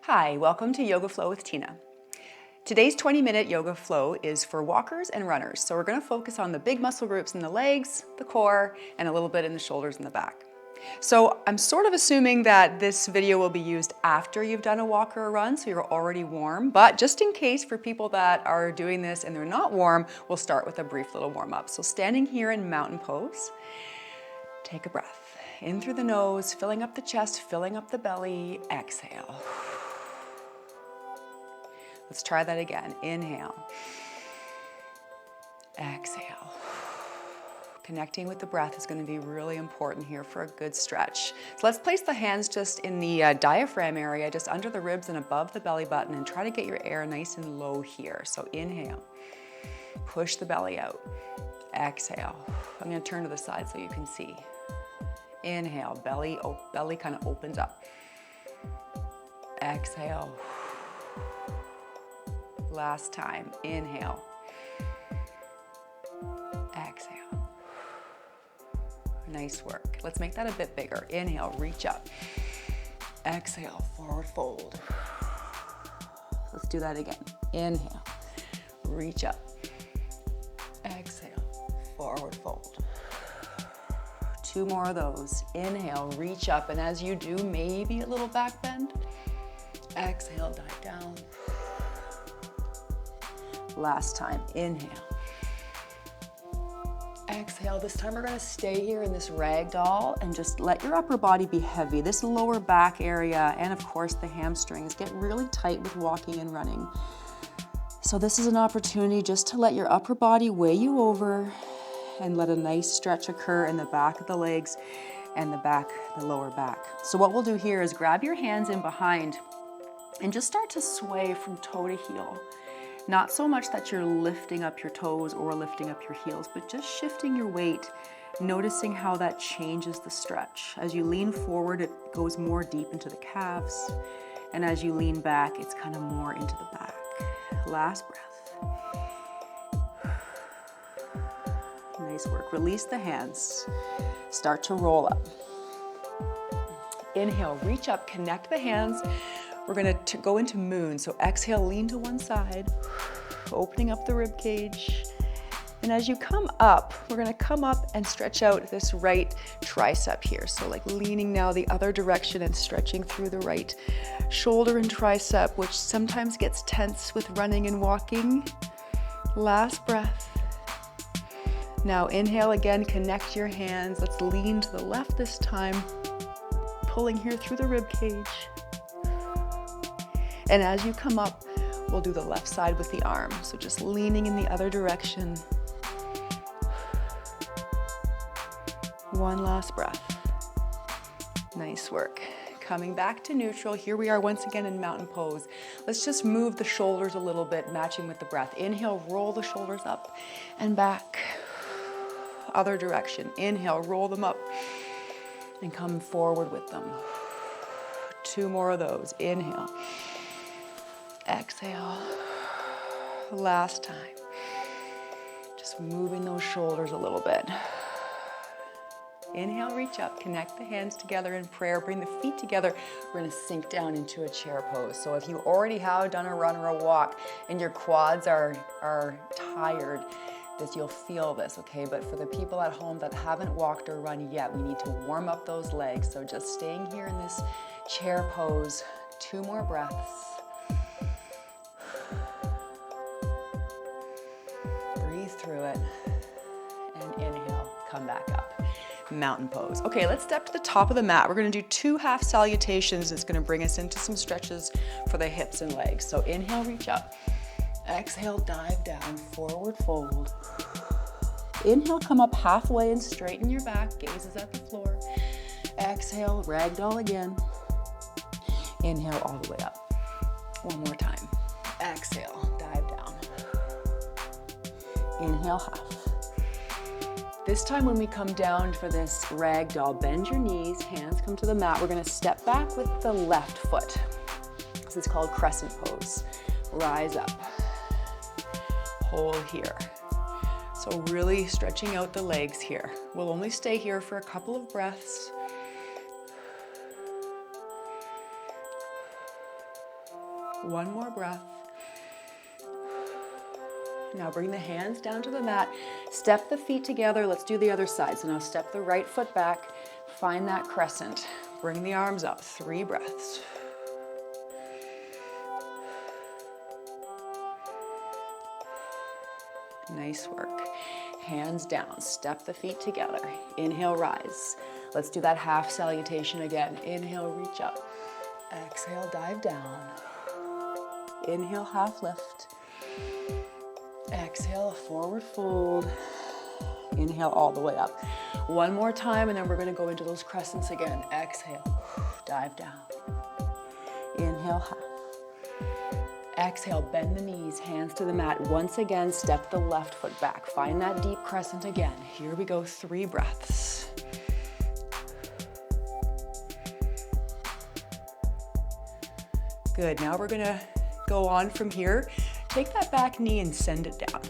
Hi, welcome to Yoga Flow with Tina. Today's 20-minute yoga flow is for walkers and runners. So we're going to focus on the big muscle groups in the legs, the core, and a little bit in the shoulders and the back. So I'm sort of assuming that this video will be used after you've done a walk or a run, so you're already warm. But just in case for people that are doing this and they're not warm, we'll start with a brief little warm up. So standing here in mountain pose, take a breath. In through the nose, filling up the chest, filling up the belly, exhale. Let's try that again. Inhale. Exhale. Connecting with the breath is going to be really important here for a good stretch. So let's place the hands just in the diaphragm area, just under the ribs and above the belly button, and try to get your air nice and low here. So inhale. Push the belly out. Exhale. I'm going to turn to the side so you can see. Inhale. Belly kind of opens up. Exhale. Last time, inhale, exhale. Nice work. Let's make that a bit bigger. Inhale, reach up. Exhale, forward fold. Let's do that again. Inhale, reach up. Exhale, forward fold. Two more of those. Inhale, reach up, and as you do, maybe a little back bend. Exhale, dive down. Last time, inhale. Exhale, this time we're gonna stay here in this ragdoll and just let your upper body be heavy. This lower back area and of course the hamstrings get really tight with walking and running. So this is an opportunity just to let your upper body weigh you over and let a nice stretch occur in the back of the legs and the lower back. So what we'll do here is grab your hands in behind and just start to sway from toe to heel. Not so much that you're lifting up your toes or lifting up your heels, but just shifting your weight, noticing how that changes the stretch. As you lean forward, it goes more deep into the calves. And as you lean back, it's kind of more into the back. Last breath. Nice work. Release the hands. Start to roll up. Inhale, reach up, connect the hands. We're going to go into moon. So exhale, lean to one side, opening up the rib cage. And as you come up, we're going to come up and stretch out this right tricep here. So like leaning now the other direction and stretching through the right shoulder and tricep, which sometimes gets tense with running and walking. Last breath. Now inhale again, connect your hands. Let's lean to the left this time, pulling here through the rib cage. And as you come up, we'll do the left side with the arm. So just leaning in the other direction. One last breath. Nice work. Coming back to neutral. Here we are once again in mountain pose. Let's just move the shoulders a little bit, matching with the breath. Inhale, roll the shoulders up and back. Other direction. Inhale, roll them up and come forward with them. Two more of those. Inhale. Exhale. Last time. Just moving those shoulders a little bit. Inhale, reach up, connect the hands together in prayer, bring the feet together. We're gonna sink down into a chair pose. So if you already have done a run or a walk and your quads are tired, you'll feel this, okay? But for the people at home that haven't walked or run yet, we need to warm up those legs. So just staying here in this chair pose, two more breaths. Breathe through it and inhale, come back up. Mountain pose. Okay, let's step to the top of the mat. We're gonna do two half salutations. It's gonna bring us into some stretches for the hips and legs. So inhale, reach up. Exhale, dive down, forward fold. Inhale, come up halfway and straighten your back, gazes at the floor. Exhale, ragdoll again. Inhale all the way up. One more time. Exhale, dive down. Inhale, half. This time when we come down for this ragdoll, bend your knees, hands come to the mat. We're gonna step back with the left foot. This is called crescent pose. Rise up. Hold here. So really stretching out the legs here. We'll only stay here for a couple of breaths. One more breath. Now bring the hands down to the mat. Step the feet together. Let's do the other side. So now step the right foot back. Find that crescent. Bring the arms up. 3 breaths. Nice work. Hands down. Step the feet together. Inhale, rise. Let's do that half salutation again. Inhale, reach up. Exhale, dive down. Inhale, half lift. Exhale, a forward fold. Inhale all the way up. One more time, and then we're gonna go into those crescents again. Exhale, dive down. Inhale, half. Exhale, bend the knees, hands to the mat. Once again, step the left foot back. Find that deep crescent again. Here we go, 3 breaths. Good, now we're gonna go on from here. Take that back knee and send it down.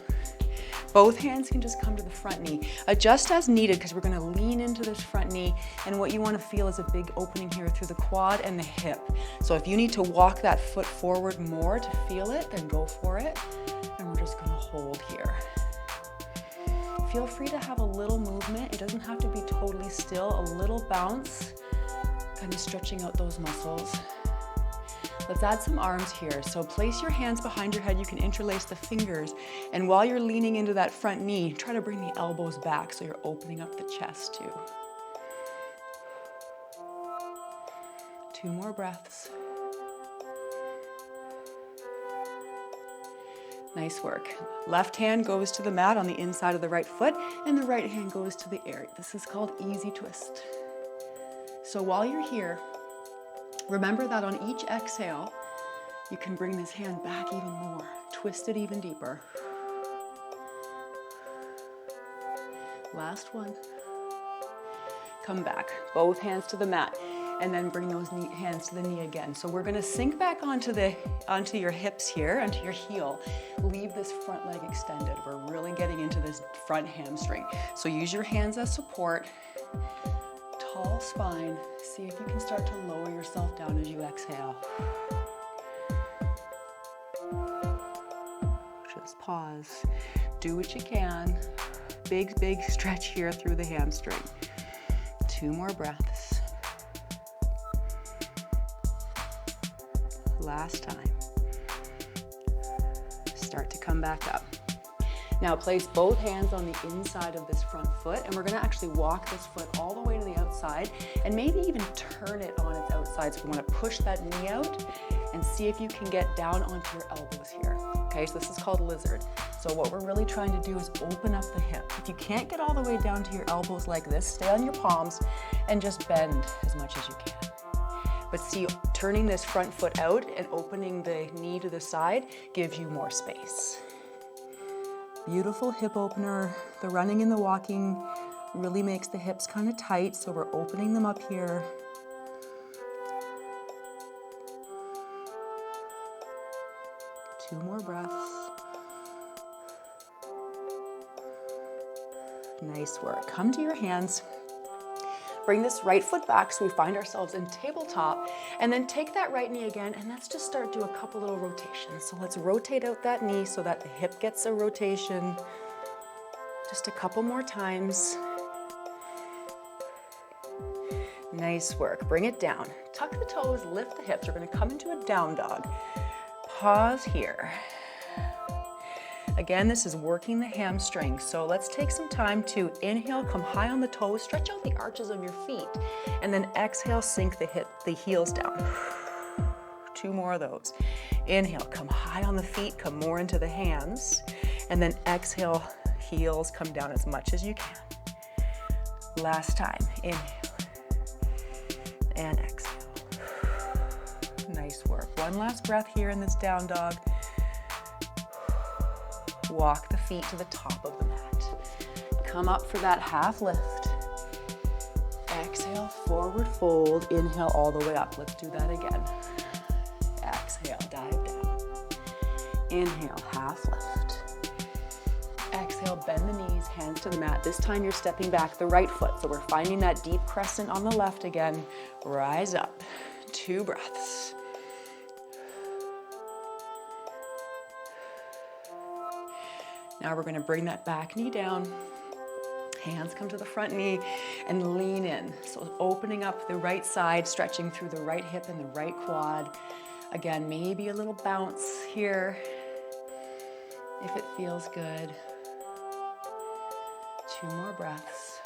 Both hands can just come to the front knee. Adjust as needed because we're gonna lean into this front knee, and what you wanna feel is a big opening here through the quad and the hip. So if you need to walk that foot forward more to feel it, then go for it. And we're just gonna hold here. Feel free to have a little movement. It doesn't have to be totally still. A little bounce, kind of stretching out those muscles. Let's add some arms here. So place your hands behind your head. You can interlace the fingers. And while you're leaning into that front knee, try to bring the elbows back so you're opening up the chest too. 2 more breaths. Nice work. Left hand goes to the mat on the inside of the right foot, and the right hand goes to the air. This is called easy twist. So while you're here, remember that on each exhale, you can bring this hand back even more. Twist it even deeper. Last one. Come back, both hands to the mat, and then bring those hands to the knee again. So we're gonna sink back onto your hips here, onto your heel. Leave this front leg extended. We're really getting into this front hamstring. So use your hands as support. Tall spine. See if you can start to lower yourself down as you exhale. Just pause. Do what you can. Big, big stretch here through the hamstring. 2 more breaths. Last time. Start to come back up. Now place both hands on the inside of this front foot, and we're gonna actually walk this foot all the way to the outside and maybe even turn it on its outside. So we wanna push that knee out and see if you can get down onto your elbows here. Okay, so this is called lizard. So what we're really trying to do is open up the hip. If you can't get all the way down to your elbows like this, stay on your palms and just bend as much as you can. But see, turning this front foot out and opening the knee to the side gives you more space. Beautiful hip opener. The running and the walking really makes the hips kind of tight, so we're opening them up here. Two more breaths. Nice work. Come to your hands. Bring this right foot back so we find ourselves in tabletop, and then take that right knee again, and let's just start do a couple little rotations. So let's rotate out that knee so that the hip gets a rotation. Just a couple more times. Nice work. Bring it down. Tuck the toes, lift the hips. We're going to come into a down dog. Pause here. Again, this is working the hamstring. So let's take some time to inhale, come high on the toes, stretch out the arches of your feet, and then exhale, sink the heels down. 2 more of those. Inhale, come high on the feet, come more into the hands, and then exhale, heels come down as much as you can. Last time, inhale, and exhale. Nice work. One last breath here in this down dog. Walk the feet to the top of the mat. Come up for that half lift. Exhale, forward fold. Inhale all the way up. Let's do that again. Exhale, dive down. Inhale, half lift. Exhale, bend the knees, hands to the mat. This time you're stepping back the right foot. So we're finding that deep crescent on the left again. Rise up. 2 breaths. Now we're gonna bring that back knee down. Hands come to the front knee and lean in. So opening up the right side, stretching through the right hip and the right quad. Again, maybe a little bounce here if it feels good. 2 more breaths.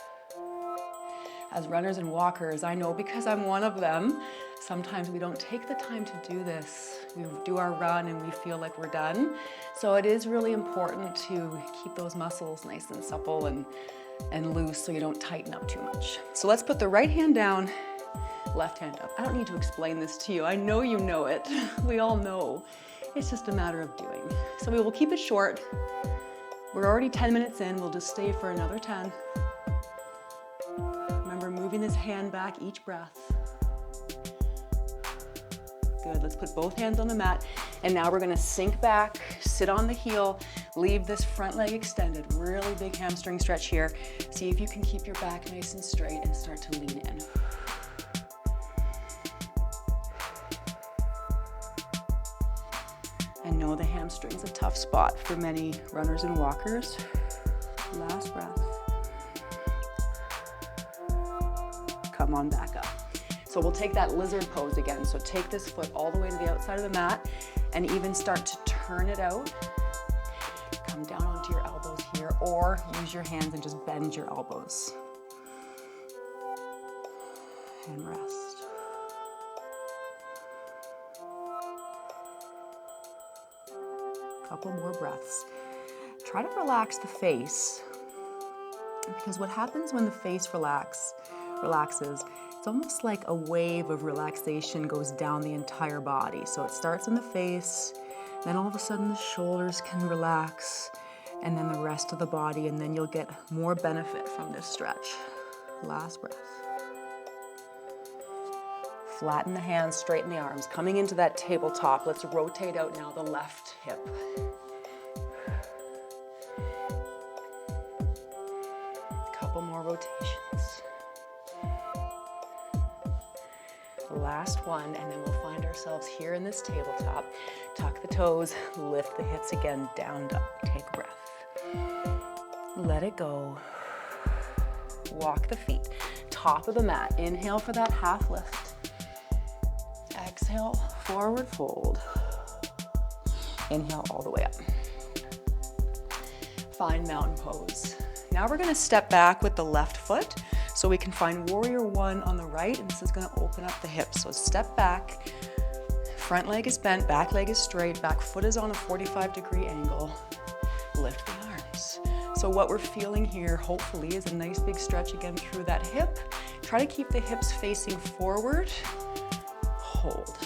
As runners and walkers, I know because I'm one of them, sometimes we don't take the time to do this. We do our run and we feel like we're done. So it is really important to keep those muscles nice and supple and loose so you don't tighten up too much. So let's put the right hand down, left hand up. I don't need to explain this to you. I know you know it. We all know. It's just a matter of doing. So we will keep it short. We're already 10 minutes in. We'll just stay for another 10. Remember, moving this hand back each breath. Good, let's put both hands on the mat. And now we're gonna sink back, sit on the heel, leave this front leg extended. Really big hamstring stretch here. See if you can keep your back nice and straight and start to lean in. I know the hamstring's a tough spot for many runners and walkers. Last breath. Come on back up. So we'll take that lizard pose again. So take this foot all the way to the outside of the mat and even start to turn it out. Come down onto your elbows here, or use your hands and just bend your elbows. And rest. Couple more breaths. Try to relax the face, because what happens when the face relaxes, it's almost like a wave of relaxation goes down the entire body. So it starts in the face, then all of a sudden the shoulders can relax, and then the rest of the body, and then you'll get more benefit from this stretch. Last breath. Flatten the hands, straighten the arms. Coming into that tabletop, let's rotate out now the left hip. Couple more rotations. Last one, and then we'll find ourselves here in this tabletop. Tuck the toes, lift the hips again, down, up, take a breath. Let it go. Walk the feet. Top of the mat, inhale for that half lift. Exhale, forward fold. Inhale all the way up. Find mountain pose. Now we're gonna step back with the left foot so we can find warrior 1 on the right, and this is gonna open up the hips. So step back, front leg is bent, back leg is straight, back foot is on a 45-degree angle. Lift the arms. So what we're feeling here, hopefully, is a nice big stretch again through that hip. Try to keep the hips facing forward. Hold.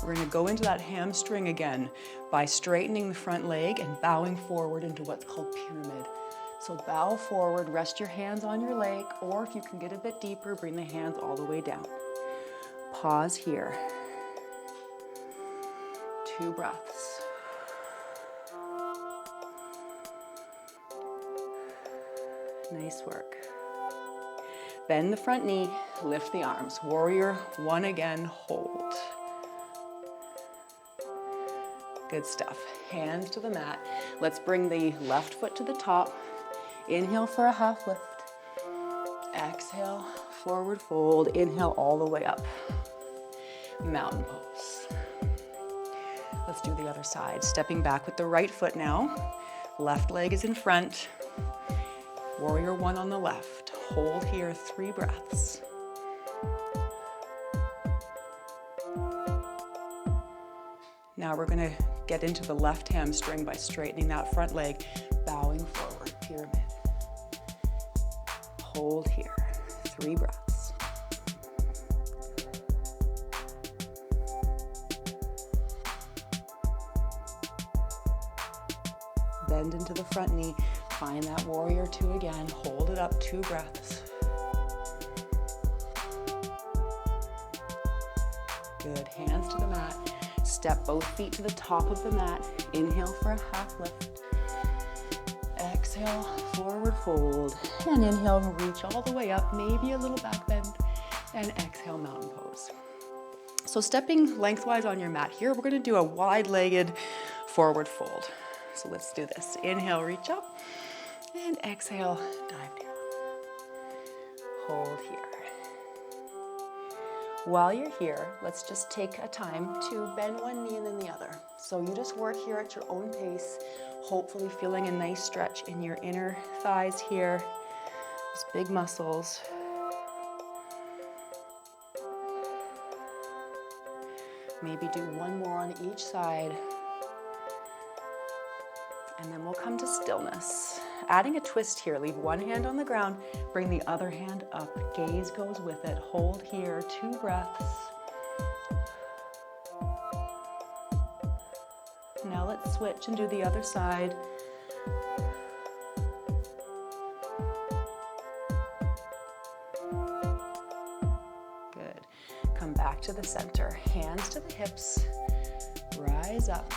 We're gonna go into that hamstring again by straightening the front leg and bowing forward into what's called pyramid. So bow forward, rest your hands on your leg, or if you can get a bit deeper, bring the hands all the way down. Pause here. 2 breaths. Nice work. Bend the front knee, lift the arms. Warrior 1 again, hold. Good stuff. Hands to the mat. Let's bring the left foot to the top. Inhale for a half lift. Exhale, forward fold. Inhale all the way up. Mountain pose. Let's do the other side. Stepping back with the right foot now. Left leg is in front. Warrior 1 on the left. Hold here, 3 breaths. Now we're gonna get into the left hamstring by straightening that front leg, bowing forward, pyramid. Hold here, 3 breaths. Bend into the front knee, find that warrior 2 again, hold it up, 2 breaths. Good, hands to the mat. Step both feet to the top of the mat. Inhale for a half lift. Exhale, forward fold. And inhale, reach all the way up, maybe a little back bend. And exhale, mountain pose. So stepping lengthwise on your mat here, we're gonna do a wide-legged forward fold. So let's do this. Inhale, reach up, and exhale, dive down. Hold here. While you're here, let's just take a time to bend one knee and then the other. So you just work here at your own pace, hopefully feeling a nice stretch in your inner thighs here, those big muscles. Maybe do one more on each side. And then we'll come to stillness. Adding a twist here, leave one hand on the ground, bring the other hand up. Gaze goes with it. Hold here, 2 breaths. Now let's switch and do the other side. Good. Come back to the center. Hands to the hips. Rise up.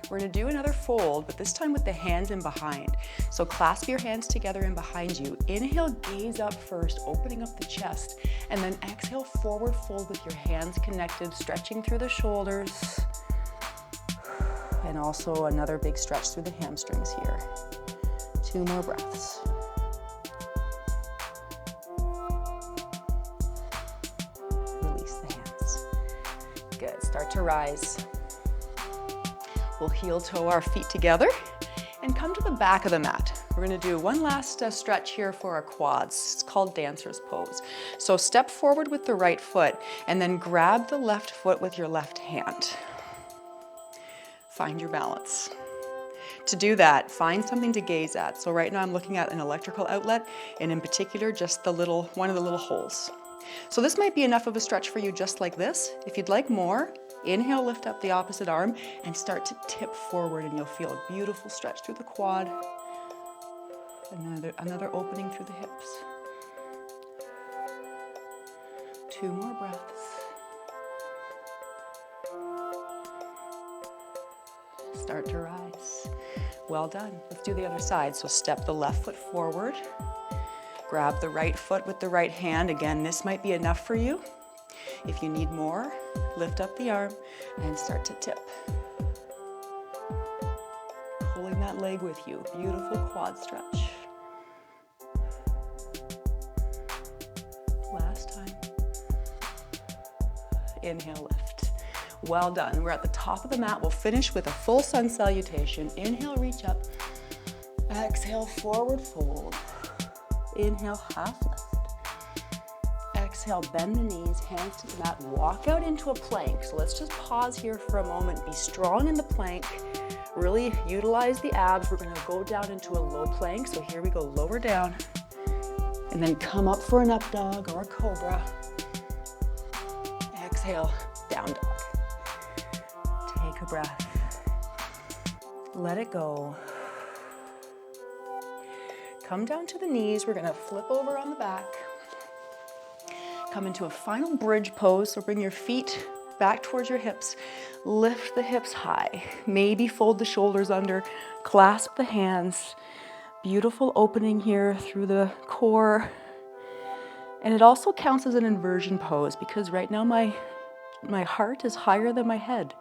We're gonna do another fold, but this time with the hands in behind. So clasp your hands together in behind you. Inhale, gaze up first, opening up the chest, and then exhale, forward fold with your hands connected, stretching through the shoulders. And also another big stretch through the hamstrings here. 2 more breaths. Release the hands. Good, start to rise. We'll heel toe our feet together and come to the back of the mat. We're gonna do one last stretch here for our quads. It's called dancer's pose. So step forward with the right foot and then grab the left foot with your left hand. Find your balance. To do that, find something to gaze at. So right now I'm looking at an electrical outlet, and in particular, just one of the little holes. So this might be enough of a stretch for you just like this. If you'd like more, inhale, lift up the opposite arm and start to tip forward, and you'll feel a beautiful stretch through the quad. Another opening through the hips. 2 more breaths. Start to rise. Well done. Let's do the other side. So step the left foot forward. Grab the right foot with the right hand. Again, this might be enough for you. If you need more, lift up the arm and start to tip. Pulling that leg with you. Beautiful quad stretch. Last time. Inhale, lift. Well done. We're at the top of the mat. We'll finish with a full sun salutation. Inhale, reach up. Exhale, forward fold. Inhale, half lift. Exhale, bend the knees, hands to the mat, walk out into a plank. So let's just pause here for a moment. Be strong in the plank. Really utilize the abs. We're gonna go down into a low plank. So here we go, lower down. And then come up for an up dog or a cobra. Exhale, down dog. Take a breath. Let it go. Come down to the knees. We're gonna flip over on the back. Come into a final bridge pose. So bring your feet back towards your hips. Lift the hips high. Maybe fold the shoulders under. Clasp the hands. Beautiful opening here through the core. And it also counts as an inversion pose because right now my heart is higher than my head.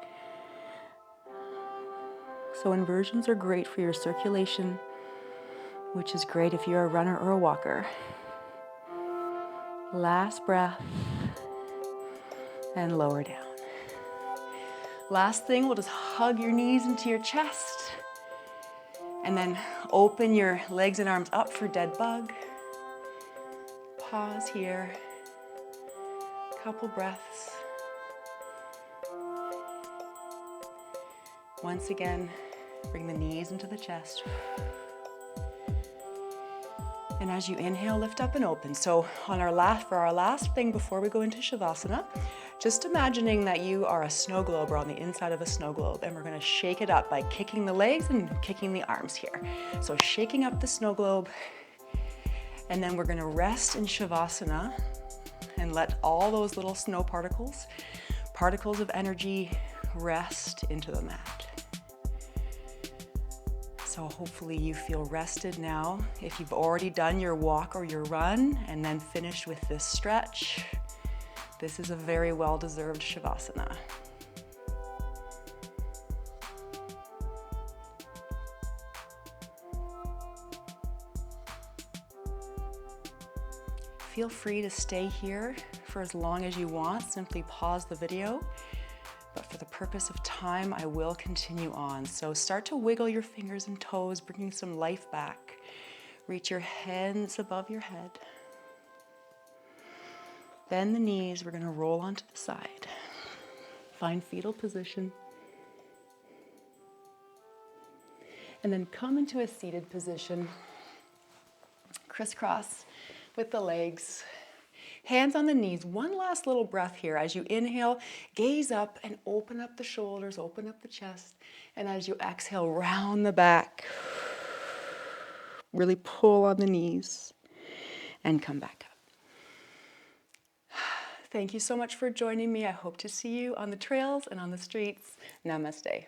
So inversions are great for your circulation, which is great if you're a runner or a walker. Last breath, and lower down. Last thing, we'll just hug your knees into your chest, and then open your legs and arms up for dead bug. Pause here, couple breaths. Once again, bring the knees into the chest. And as you inhale, lift up and open. So for our last thing before we go into Shavasana, just imagining that you are a snow globe or on the inside of a snow globe, and we're gonna shake it up by kicking the legs and kicking the arms here. So shaking up the snow globe, and then we're gonna rest in Shavasana and let all those little snow particles of energy rest into the mat. So hopefully you feel rested now. If you've already done your walk or your run and then finished with this stretch, this is a very well-deserved Shavasana. feel free to stay here for as long as you want. Simply pause the video. But for the purpose of time, I will continue on. So start to wiggle your fingers and toes, bringing some life back. Reach your hands above your head. Bend the knees. We're going to roll onto the side. Find fetal position. And then come into a seated position. Crisscross with the legs. Hands on the knees. One last little breath here. As you inhale, gaze up and open up the shoulders, open up the chest. And as you exhale, round the back. Really pull on the knees and come back up. Thank you so much for joining me. I hope to see you on the trails and on the streets. Namaste.